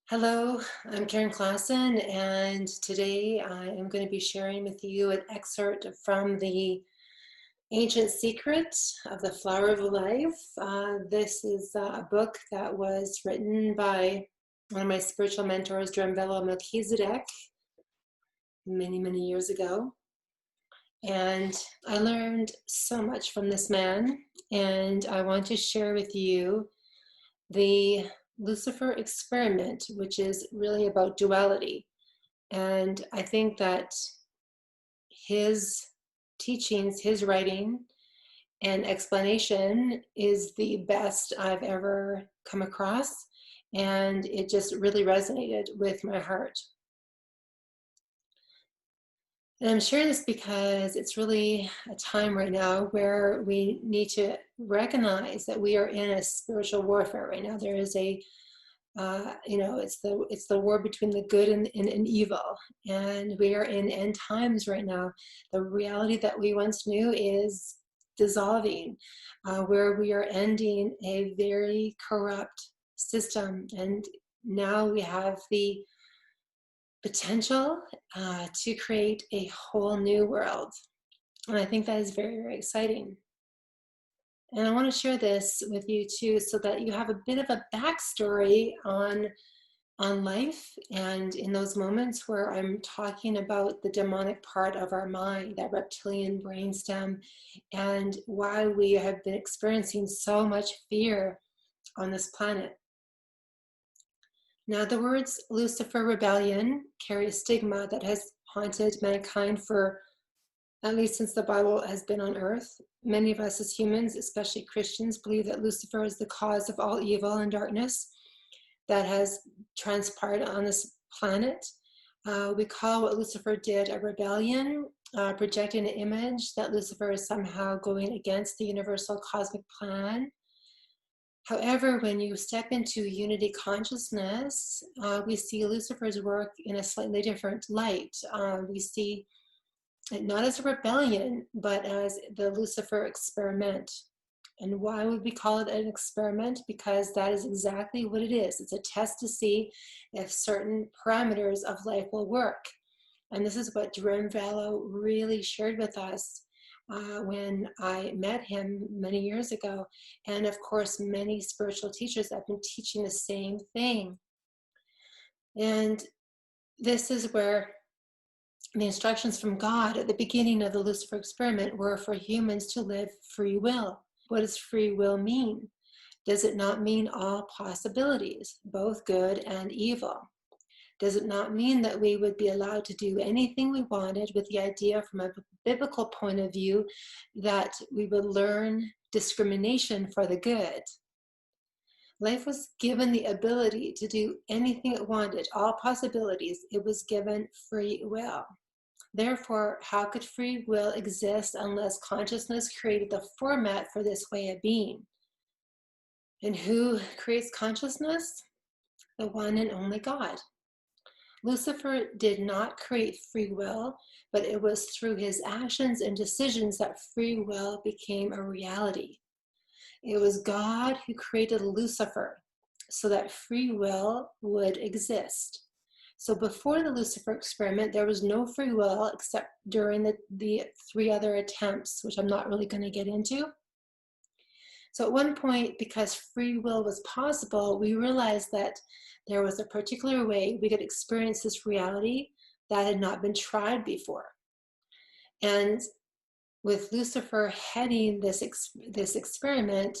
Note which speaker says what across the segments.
Speaker 1: Hello, I'm Karen Klassen, and today I am going to be sharing with you an excerpt from the Ancient Secret of the Flower of Life. This is a book that was written by one of my spiritual mentors, Drunvalo Melchizedeck, many, many years ago. And I learned so much from this man, and I want to share with you the Lucifer Experiment, which is really about duality. And I think that his teachings, his writing, and explanation is the best I've ever come across. And it just really resonated with my heart. And I'm sharing this because it's really a time right now where we need to recognize that we are in a spiritual warfare right now. There is it's the war between the good and evil, and we are in end times right now. The reality that we once knew is dissolving, where we are ending a very corrupt system, and now we have the potential to create a whole new world. And I think that is very, very exciting. And I want to share this with you too, so that you have a bit of a backstory on life, and in those moments where I'm talking about the demonic part of our mind, that reptilian brainstem, and why we have been experiencing so much fear on this planet. Now, the words Lucifer rebellion carry a stigma that has haunted mankind for at least since the Bible has been on earth. Many of us as humans, especially Christians, believe that Lucifer is the cause of all evil and darkness that has transpired on this planet. We call what Lucifer did a rebellion, projecting an image that Lucifer is somehow going against the universal cosmic plan. However, when you step into unity consciousness, we see Lucifer's work in a slightly different light. We see it not as a rebellion, but as the Lucifer experiment. And why would we call it an experiment? Because that is exactly what it is. It's a test to see if certain parameters of life will work. And this is what Drunvalo really shared with us when I met him many years ago. And of course, many spiritual teachers have been teaching the same thing. And this is where the instructions from God at the beginning of the Lucifer experiment were for humans to live free will. What does free will mean? Does it not mean all possibilities, both good and evil? Does it not mean that we would be allowed to do anything we wanted, with the idea from a biblical point of view that we would learn discrimination for the good? Life was given the ability to do anything it wanted, all possibilities. It was given free will. Therefore, how could free will exist unless consciousness created the format for this way of being? And who creates consciousness? The one and only God. Lucifer did not create free will, but it was through his actions and decisions that free will became a reality. It was God who created Lucifer so that free will would exist. So before the Lucifer experiment, there was no free will except during the three other attempts, which I'm not really going to get into. So at one point, because free will was possible, we realized that there was a particular way we could experience this reality that had not been tried before. And with Lucifer heading this experiment,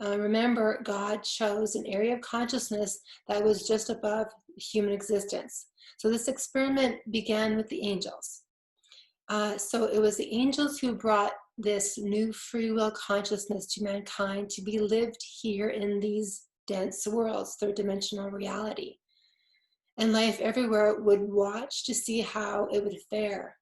Speaker 1: remember, God chose an area of consciousness that was just above human existence. So this experiment began with the angels. So it was the angels who brought this new free will consciousness to mankind to be lived here in these dense worlds, third dimensional reality. And life everywhere would watch to see how it would fare.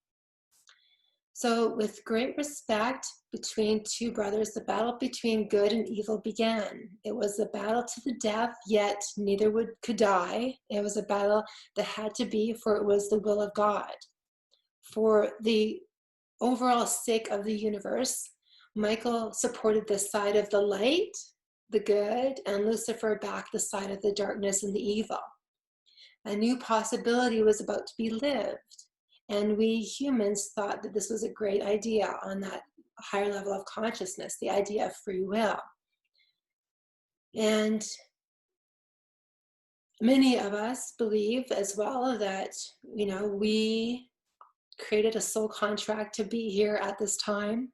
Speaker 1: So with great respect between two brothers, the battle between good and evil began. It was a battle to the death, yet neither could die. It was a battle that had to be, for it was the will of God. For the overall sake of the universe, Michael supported the side of the light, the good, and Lucifer backed the side of the darkness and the evil. A new possibility was about to be lived. And we humans thought that this was a great idea on that higher level of consciousness, the idea of free will. And many of us believe as well that, we created a soul contract to be here at this time.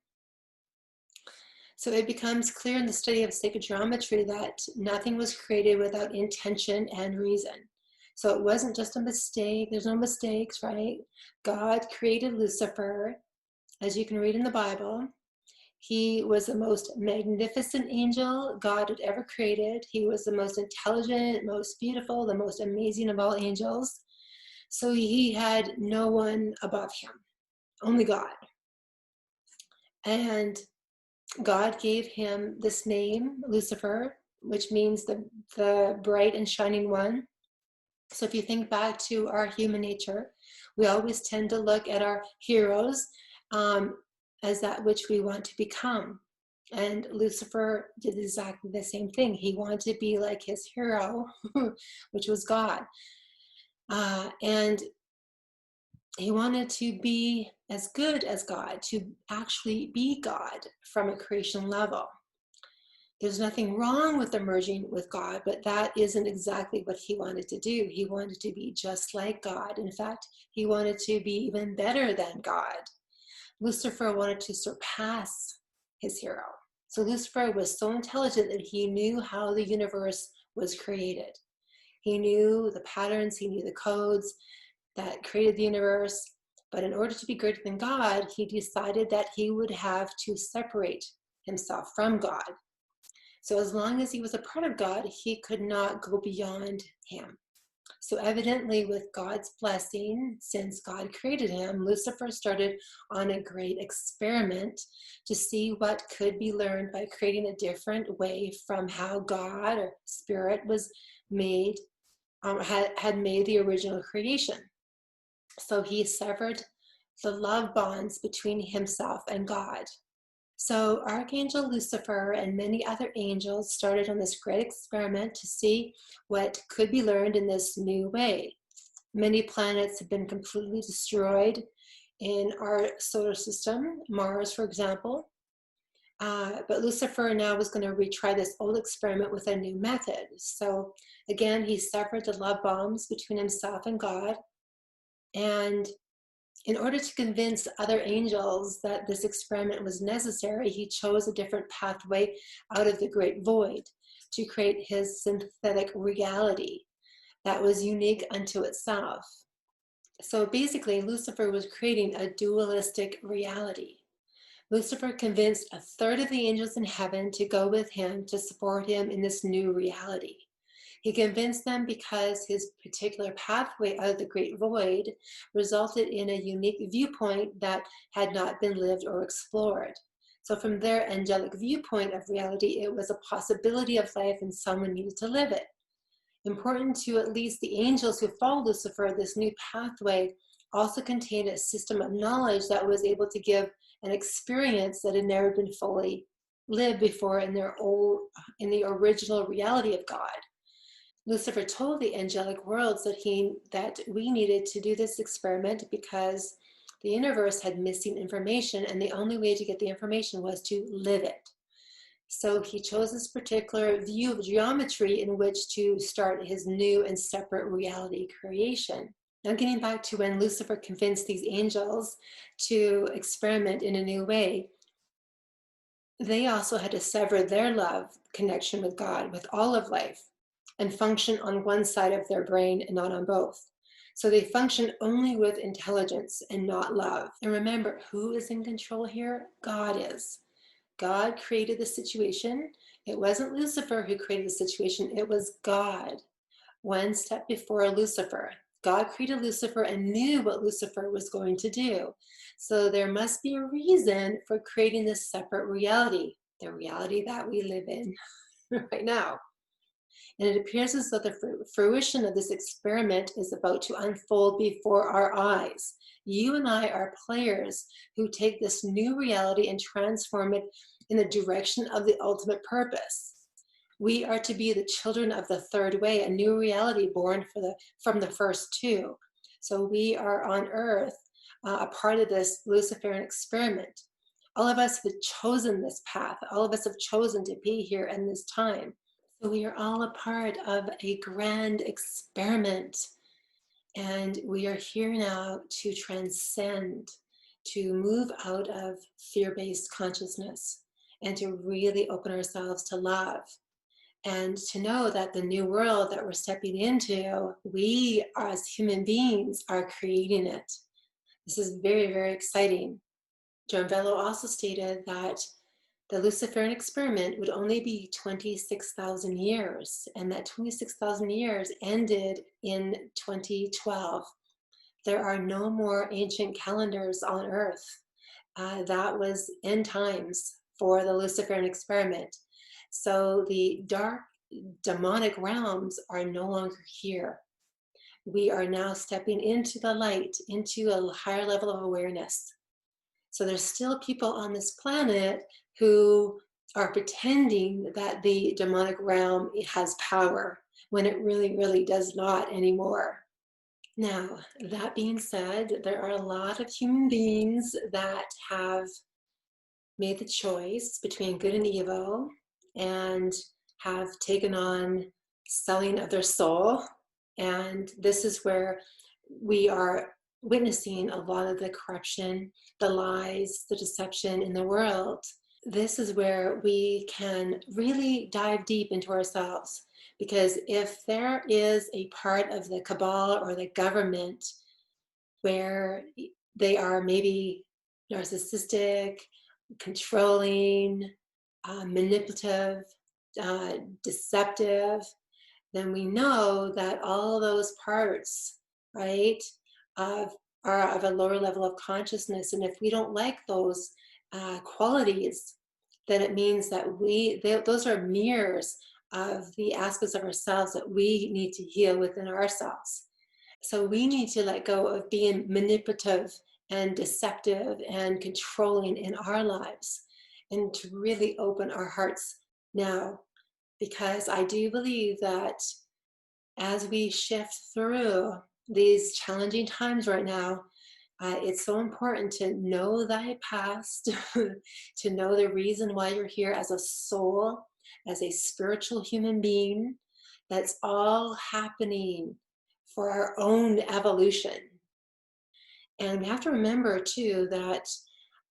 Speaker 1: So it becomes clear in the study of sacred geometry that nothing was created without intention and reason. So it wasn't just a mistake. There's no mistakes, right? God created Lucifer, as you can read in the Bible. He was the most magnificent angel God had ever created. He was the most intelligent, most beautiful, the most amazing of all angels. So he had no one above him, only God. And God gave him this name, Lucifer, which means the bright and shining one. So if you think back to our human nature, we always tend to look at our heroes as that which we want to become. And Lucifer did exactly the same thing. He wanted to be like his hero, which was God. And he wanted to be as good as God, to actually be God from a creation level. There's nothing wrong with emerging with God, but that isn't exactly what he wanted to do. He wanted to be just like God. In fact, he wanted to be even better than God. Lucifer wanted to surpass his hero. So Lucifer was so intelligent that he knew how the universe was created. He knew the patterns, he knew the codes that created the universe. But in order to be greater than God, he decided that he would have to separate himself from God. So as long as he was a part of God, he could not go beyond him. So evidently, with God's blessing, since God created him, Lucifer started on a great experiment to see what could be learned by creating a different way from how God or Spirit was made, had made the original creation. So he severed the love bonds between himself and God. So Archangel Lucifer and many other angels started on this great experiment to see what could be learned in this new way. Many planets have been completely destroyed in our solar system, Mars, for example. But Lucifer now was going to retry this old experiment with a new method. So again, he severed the love bombs between himself and God. And in order to convince other angels that this experiment was necessary, he chose a different pathway out of the great void to create his synthetic reality that was unique unto itself. So basically, Lucifer was creating a dualistic reality. Lucifer convinced a third of the angels in heaven to go with him to support him in this new reality. He convinced them because his particular pathway out of the great void resulted in a unique viewpoint that had not been lived or explored. So from their angelic viewpoint of reality, it was a possibility of life and someone needed to live it. Important to at least the angels who followed Lucifer, this new pathway also contained a system of knowledge that was able to give an experience that had never been fully lived before in the original reality of God. Lucifer told the angelic worlds that we needed to do this experiment because the universe had missing information, and the only way to get the information was to live it. So he chose this particular view of geometry in which to start his new and separate reality creation. Now, getting back to when Lucifer convinced these angels to experiment in a new way, they also had to sever their love connection with God, with all of life, and function on one side of their brain and not on both. So they function only with intelligence and not love. And remember, who is in control here? God is. God created the situation. It wasn't Lucifer who created the situation. It was God. One step before Lucifer. God created Lucifer and knew what Lucifer was going to do. So there must be a reason for creating this separate reality, the reality that we live in right now. And it appears as though the fruition of this experiment is about to unfold before our eyes. You and I are players who take this new reality and transform it in the direction of the ultimate purpose. We are to be the children of the third way, a new reality born from the first two. So we are on earth, a part of this Luciferian experiment. All of us have chosen this path. All of us have chosen to be here in this time. So we are all a part of a grand experiment. And we are here now to transcend, to move out of fear-based consciousness, and to really open ourselves to love. And to know that the new world that we're stepping into, we as human beings are creating it. This is very, very exciting. Drunvalo also stated that the Luciferian experiment would only be 26,000 years, and that 26,000 years ended in 2012. There are no more ancient calendars on Earth. That was end times for the Luciferian experiment. So the dark demonic realms are no longer here. We are now stepping into the light, into a higher level of awareness. So there's still people on this planet who are pretending that the demonic realm has power when it really, really does not anymore. Now, that being said, there are a lot of human beings that have made the choice between good and evil and have taken on selling of their soul. And this is where we are witnessing a lot of the corruption, the lies, the deception in the world. This is where we can really dive deep into ourselves, because if there is a part of the cabal or the government where they are maybe narcissistic, controlling, manipulative, deceptive, then we know that all those parts, right, are of a lower level of consciousness. And if we don't like those qualities, then it means that those are mirrors of the aspects of ourselves that we need to heal within ourselves. So we need to let go of being manipulative and deceptive and controlling in our lives, and to really open our hearts now, because I do believe that as we shift through these challenging times right now, it's so important to know thy past, to know the reason why you're here as a soul, as a spiritual human being. That's all happening for our own evolution. And we have to remember too that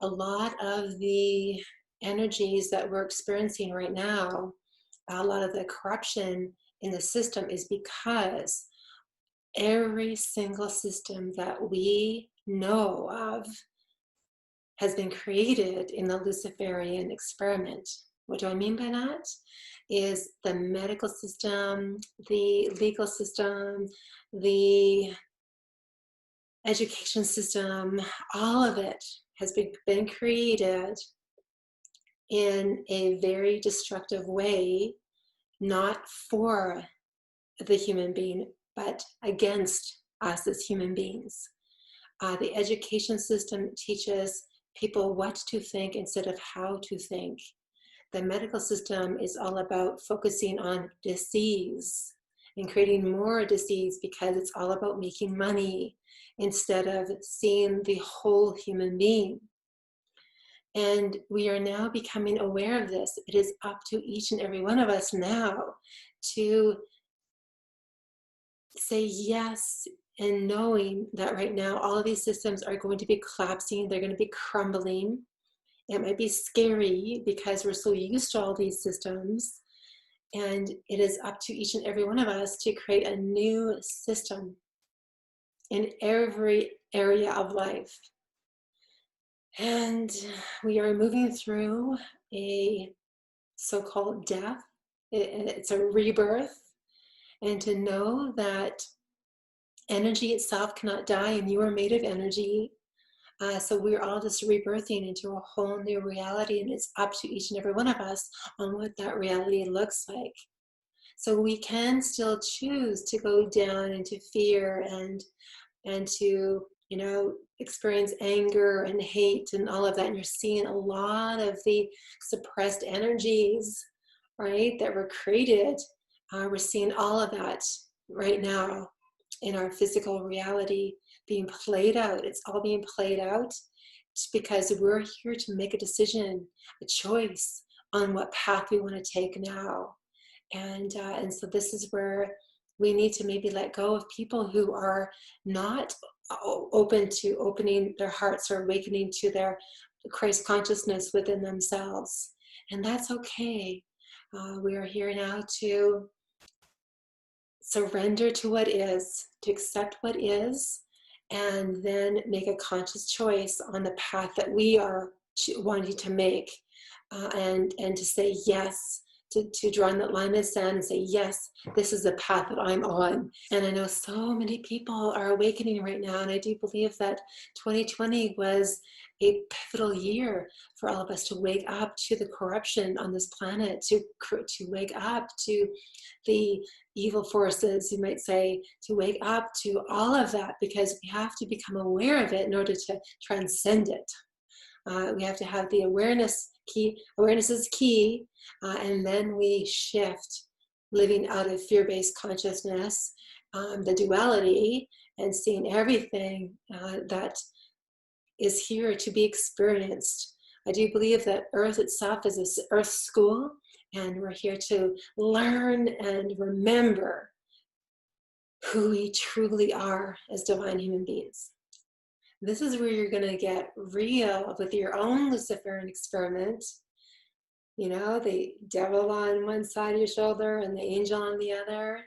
Speaker 1: a lot of the energies that we're experiencing right now, a lot of the corruption in the system, is because every single system that we know of has been created in the Luciferian experiment. What do I mean by that? Is the medical system, the legal system, the education system, all of it has been created in a very destructive way, not for the human being, but against us as human beings. The education system teaches people what to think instead of how to think. The medical system is all about focusing on disease and creating more disease, because it's all about making money instead of seeing the whole human being. And we are now becoming aware of this. It is up to each and every one of us now to say yes, and knowing that right now all of these systems are going to be collapsing, they're going to be crumbling. It might be scary because we're so used to all these systems, and it is up to each and every one of us to create a new system in every area of life. And we are moving through a so-called death. It's a rebirth. And to know that energy itself cannot die, and you are made of energy. So we're all just rebirthing into a whole new reality, and it's up to each and every one of us on what that reality looks like. So we can still choose to go down into fear and to, you know, experience anger and hate and all of that. And you're seeing a lot of the suppressed energies right? That we're created. We're seeing all of that right now in our physical reality being played out. It's all being played out. It's because we're here to make a decision, a choice on what path we want to take now. And so this is where we need to maybe let go of people who are not open to opening their hearts or awakening to their Christ consciousness within themselves. And that's okay. We are here now to surrender to what is, to accept what is, and then make a conscious choice on the path that we are wanting to make, and to say yes, to draw on that line in the sand and say, yes, this is the path that I'm on. And I know so many people are awakening right now, and I do believe that 2020 was a pivotal year for all of us to wake up to the corruption on this planet, to wake up to the evil forces, you might say, to wake up to all of that, because we have to become aware of it in order to transcend it. We have to have the awareness key. Awareness is key, and then we shift, living out of fear-based consciousness, the duality, and seeing everything that is here to be experienced. I do believe that Earth itself is an Earth school, and we're here to learn and remember who we truly are as divine human beings. This is where you're going to get real with your own Luciferian experiment. You know, the devil on one side of your shoulder and the angel on the other.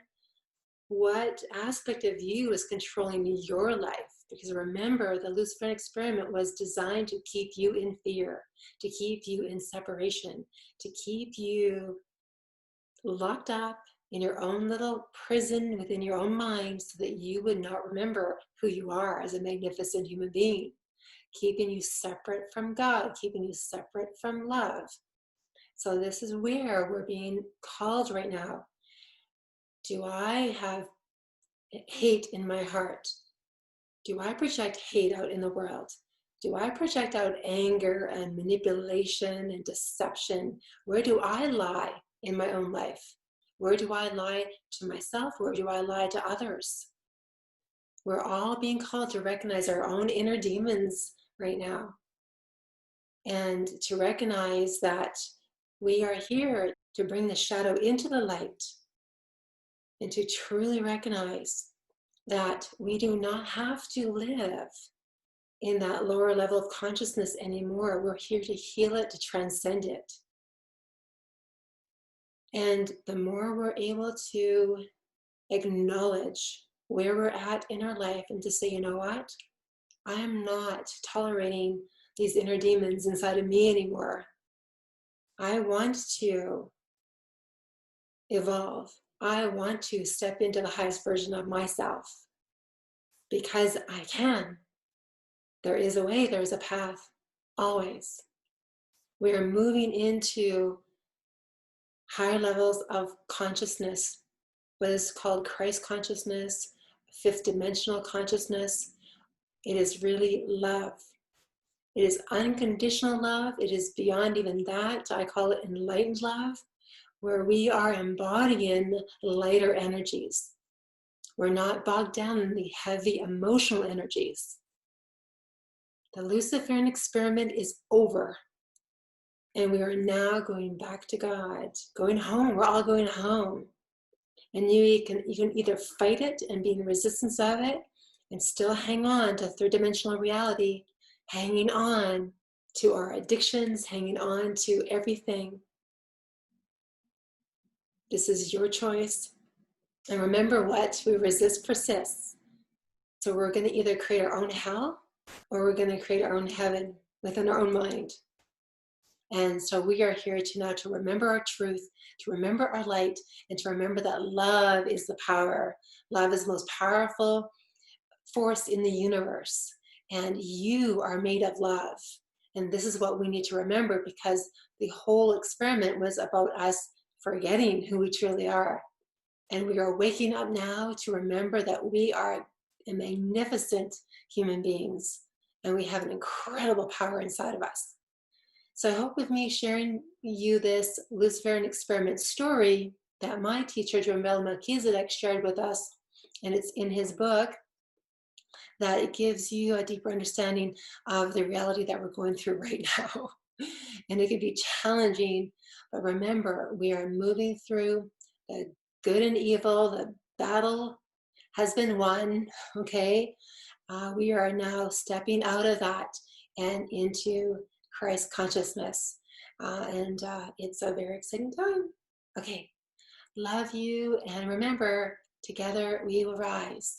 Speaker 1: What aspect of you is controlling your life? Because remember, the Luciferian experiment was designed to keep you in fear, to keep you in separation, to keep you locked up in your own little prison within your own mind, so that you would not remember who you are as a magnificent human being, keeping you separate from God, keeping you separate from love. So this is where we're being called right now. Do I have hate in my heart? Do I project hate out in the world? Do I project out anger and manipulation and deception? Where do I lie in my own life? Where do I lie to myself? Where do I lie to others? We're all being called to recognize our own inner demons right now, and to recognize that we are here to bring the shadow into the light, and to truly recognize that we do not have to live in that lower level of consciousness anymore. We're here to heal it, to transcend it. And the more we're able to acknowledge where we're at in our life, and to say, you know what? I am not tolerating these inner demons inside of me anymore. I want to evolve. I want to step into the highest version of myself, because I can. There is a way, there is a path, always. We are moving into higher levels of consciousness, what is called Christ consciousness, fifth dimensional consciousness. It is really love. It is unconditional love. It is beyond even that. I call it enlightened love, where we are embodying lighter energies. We're not bogged down in the heavy emotional energies. The Luciferian experiment is over. And we are now going back to God, going home. We're all going home. And you can either fight it and be in resistance of it and still hang on to third dimensional reality, hanging on to our addictions, hanging on to everything. This is your choice. And remember what? We resist persists. So we're going to either create our own hell, or we're going to create our own heaven within our own mind. And so we are here to now to remember our truth, to remember our light, and to remember that love is the power. Love is the most powerful force in the universe. And you are made of love. And this is what we need to remember, because the whole experiment was about us forgetting who we truly are. And we are waking up now to remember that we are magnificent human beings, and we have an incredible power inside of us. So I hope with me sharing you this Luciferian Experiment story that my teacher, Drunvalo Melchizedeck, shared with us, and it's in his book, that it gives you a deeper understanding of the reality that we're going through right now. And it can be challenging, but remember, we are moving through the good and evil. The battle has been won, okay? We are now stepping out of that and into Christ consciousness. And it's a very exciting time. Okay, love you. And remember, together we will rise.